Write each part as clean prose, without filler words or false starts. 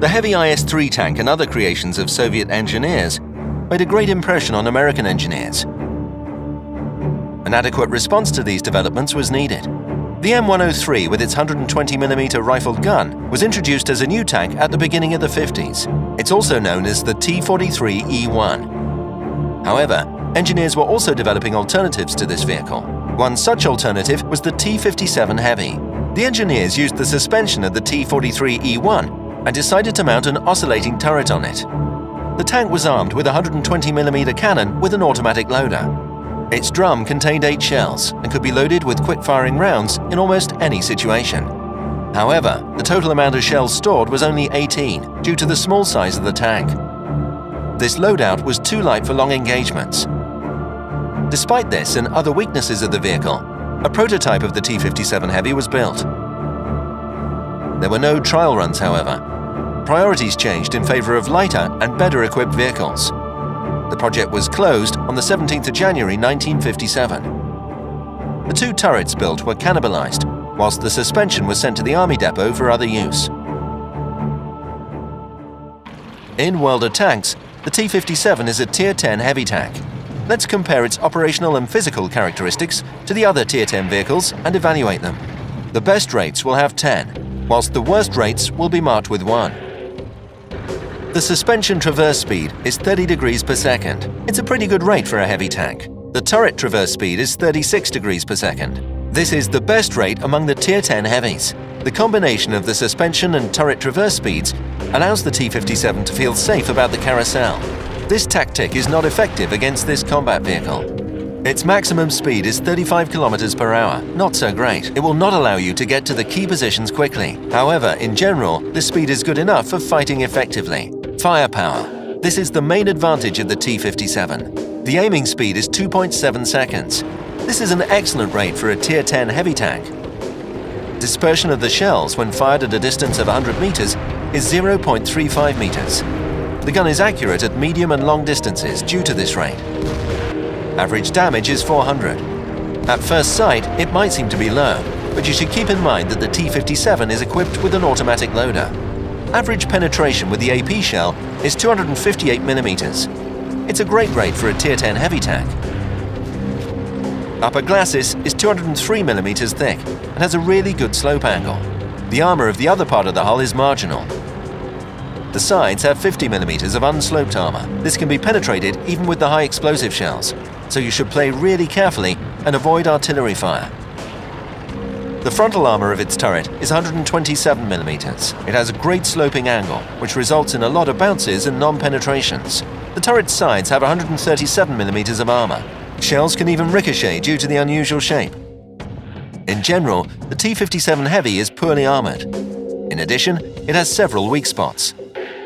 The heavy IS-3 tank and other creations of Soviet engineers made a great impression on American engineers. An adequate response to these developments was needed. The M103 with its 120mm rifled gun was introduced as a new tank at the beginning of the 50s. It's also known as the T43E1. However, engineers were also developing alternatives to this vehicle. One such alternative was the T57 Heavy. The engineers used the suspension of the T43E1 and decided to mount an oscillating turret on it. The tank was armed with a 120mm cannon with an automatic loader. Its drum contained 8 shells and could be loaded with quick-firing rounds in almost any situation. However, the total amount of shells stored was only 18 due to the small size of the tank. This loadout was too light for long engagements. Despite this and other weaknesses of the vehicle, a prototype of the T57 Heavy was built. There were no trial runs, however. Priorities changed in favor of lighter and better equipped vehicles. The project was closed on the 17th of January 1957. The 2 turrets built were cannibalized, whilst the suspension was sent to the Army depot for other use. In World of Tanks, the T57 is a Tier 10 heavy tank. Let's compare its operational and physical characteristics to the other Tier 10 vehicles and evaluate them. The best rates will have 10, whilst the worst rates will be marked with 1. The suspension traverse speed is 30 degrees per second. It's a pretty good rate for a heavy tank. The turret traverse speed is 36 degrees per second. This is the best rate among the Tier 10 heavies. The combination of the suspension and turret traverse speeds allows the T57 to feel safe about the carousel. This tactic is not effective against this combat vehicle. Its maximum speed is 35 km per hour, not so great. It will not allow you to get to the key positions quickly. However, in general, this speed is good enough for fighting effectively. Firepower. This is the main advantage of the T57. The aiming speed is 2.7 seconds. This is an excellent rate for a Tier 10 heavy tank. Dispersion of the shells when fired at a distance of 100 meters is 0.35 meters. The gun is accurate at medium and long distances due to this rate. Average damage is 400. At first sight, it might seem to be low, but you should keep in mind that the T57 is equipped with an automatic loader. Average penetration with the AP shell is 258 millimeters. It's a great rate for a Tier 10 heavy tank. Upper glacis is 203 millimeters thick and has a really good slope angle. The armor of the other part of the hull is marginal. The sides have 50 millimeters of unsloped armor. This can be penetrated even with the high explosive shells, so you should play really carefully and avoid artillery fire. The frontal armor of its turret is 127 millimeters. It has a great sloping angle, which results in a lot of bounces and non-penetrations. The turret's sides have 137 millimeters of armor. Shells can even ricochet due to the unusual shape. In general, the T57 Heavy is poorly armored. In addition, it has several weak spots.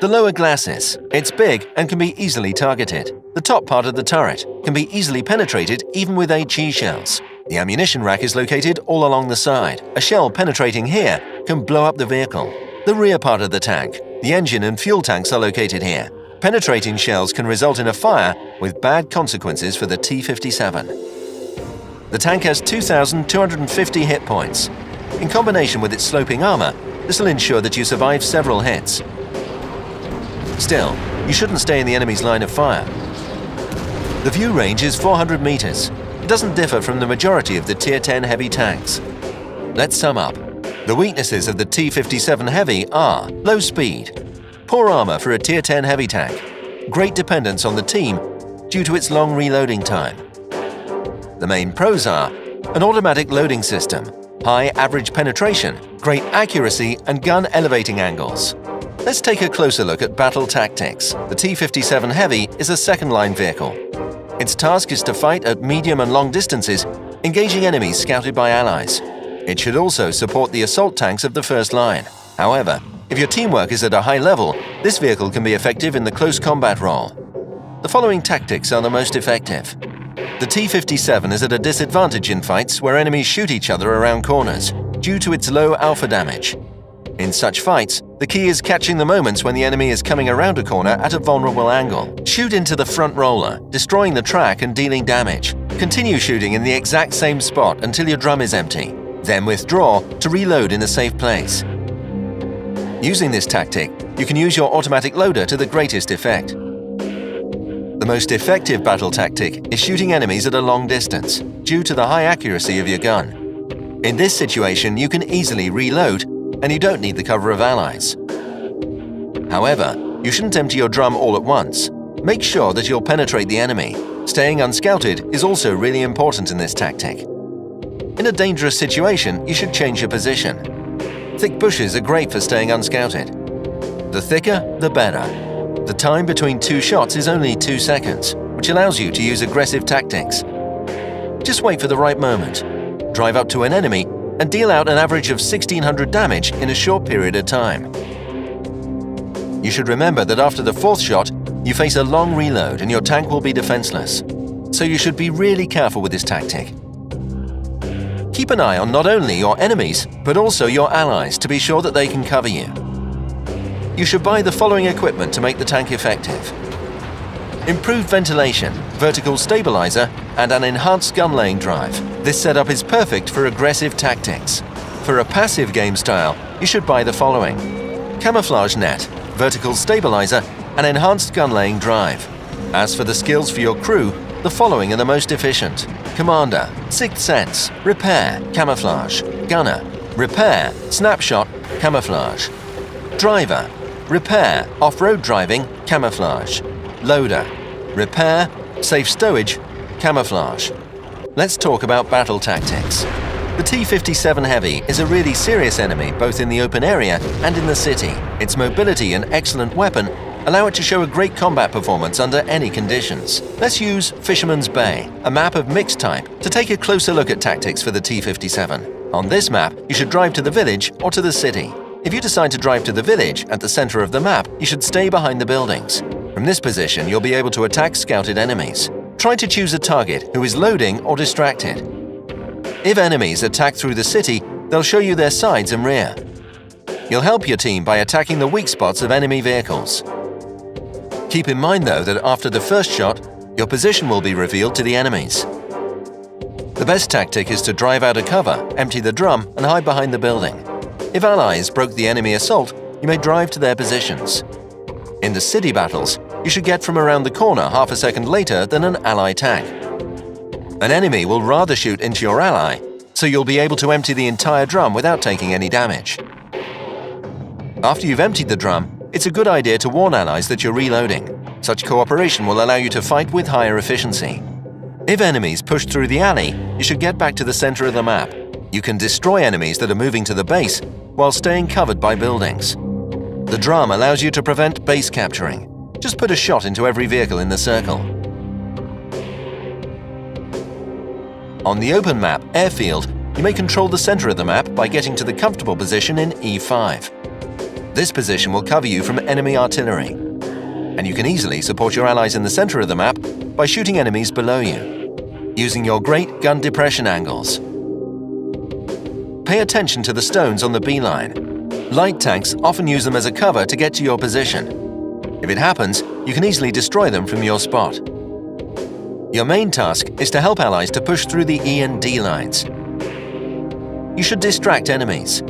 The lower glacis. It's big and can be easily targeted. The top part of the turret can be easily penetrated even with HE shells. The ammunition rack is located all along the side. A shell penetrating here can blow up the vehicle. The rear part of the tank. The engine and fuel tanks are located here. Penetrating shells can result in a fire with bad consequences for the T57. The tank has 2,250 hit points. In combination with its sloping armor, this will ensure that you survive several hits. Still, you shouldn't stay in the enemy's line of fire. The view range is 400 meters. It doesn't differ from the majority of the Tier 10 heavy tanks. Let's sum up. The weaknesses of the T57 Heavy are low speed, poor armor for a Tier 10 heavy tank, great dependence on the team due to its long reloading time. The main pros are an automatic loading system, high average penetration, great accuracy and gun elevating angles. Let's take a closer look at battle tactics. The T57 Heavy is a second-line vehicle. Its task is to fight at medium and long distances, engaging enemies scouted by allies. It should also support the assault tanks of the first line. However, if your teamwork is at a high level, this vehicle can be effective in the close combat role. The following tactics are the most effective. The T57 is at a disadvantage in fights where enemies shoot each other around corners due to its low alpha damage. In such fights, the key is catching the moments when the enemy is coming around a corner at a vulnerable angle. Shoot into the front roller, destroying the track and dealing damage. Continue shooting in the exact same spot until your drum is empty. Then withdraw to reload in a safe place. Using this tactic, you can use your automatic loader to the greatest effect. The most effective battle tactic is shooting enemies at a long distance, due to the high accuracy of your gun. In this situation, you can easily reload, and you don't need the cover of allies. However, you shouldn't empty your drum all at once. Make sure that you'll penetrate the enemy. Staying unscouted is also really important in this tactic. In a dangerous situation, you should change your position. Thick bushes are great for staying unscouted. The thicker, the better. The time between two shots is only 2 seconds, which allows you to use aggressive tactics. Just wait for the right moment. Drive up to an enemy and deal out an average of 1600 damage in a short period of time. You should remember that after the 4th shot, you face a long reload and your tank will be defenseless. So you should be really careful with this tactic. Keep an eye on not only your enemies, but also your allies to be sure that they can cover you. You should buy the following equipment to make the tank effective: improved ventilation, vertical stabilizer, and an enhanced gun laying drive. This setup is perfect for aggressive tactics. For a passive game style, you should buy the following: camouflage net, vertical stabilizer, and enhanced gun laying drive. As for the skills for your crew, the following are the most efficient: commander, sixth sense, repair, camouflage; gunner, repair, snapshot, camouflage; driver, repair, off-road driving, camouflage; loader, repair, safe stowage, camouflage. Let's talk about battle tactics. The T57 Heavy is a really serious enemy both in the open area and in the city. Its mobility and excellent weapon allow it to show a great combat performance under any conditions. Let's use Fisherman's Bay, a map of mixed type, to take a closer look at tactics for the T57. On this map, you should drive to the village or to the city. If you decide to drive to the village at the center of the map, you should stay behind the buildings. From this position, you'll be able to attack scouted enemies. Try to choose a target who is loading or distracted. If enemies attack through the city, they'll show you their sides and rear. You'll help your team by attacking the weak spots of enemy vehicles. Keep in mind, though, that after the first shot, your position will be revealed to the enemies. The best tactic is to drive out of cover, empty the drum, and hide behind the building. If allies broke the enemy assault, you may drive to their positions. In the city battles, you should get from around the corner half a second later than an ally tank. An enemy will rather shoot into your ally, so you'll be able to empty the entire drum without taking any damage. After you've emptied the drum, it's a good idea to warn allies that you're reloading. Such cooperation will allow you to fight with higher efficiency. If enemies push through the alley, you should get back to the center of the map. You can destroy enemies that are moving to the base while staying covered by buildings. The drum allows you to prevent base capturing. Just put a shot into every vehicle in the circle. On the open map, Airfield, you may control the center of the map by getting to the comfortable position in E5. This position will cover you from enemy artillery, and you can easily support your allies in the center of the map by shooting enemies below you, using your great gun depression angles. Pay attention to the stones on the B line. Light tanks often use them as a cover to get to your position. If it happens, you can easily destroy them from your spot. Your main task is to help allies to push through the E and D lines. You should distract enemies.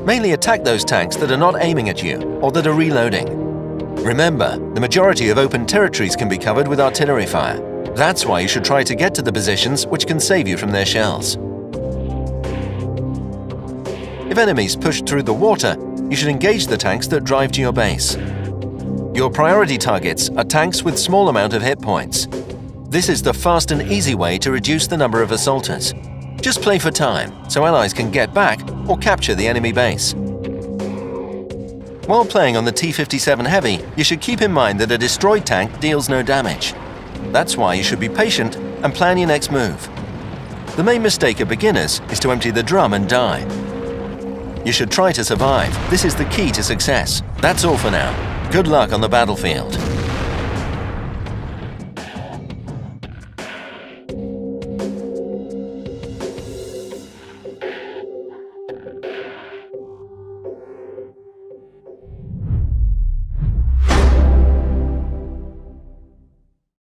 Mainly attack those tanks that are not aiming at you or that are reloading. Remember, the majority of open territories can be covered with artillery fire. That's why you should try to get to the positions which can save you from their shells. If enemies push through the water, you should engage the tanks that drive to your base. Your priority targets are tanks with small amount of hit points. This is the fast and easy way to reduce the number of assaulters. Just play for time, so allies can get back or capture the enemy base. While playing on the T57 Heavy, you should keep in mind that a destroyed tank deals no damage. That's why you should be patient and plan your next move. The main mistake of beginners is to empty the drum and die. You should try to survive. This is the key to success. That's all for now. Good luck on the battlefield.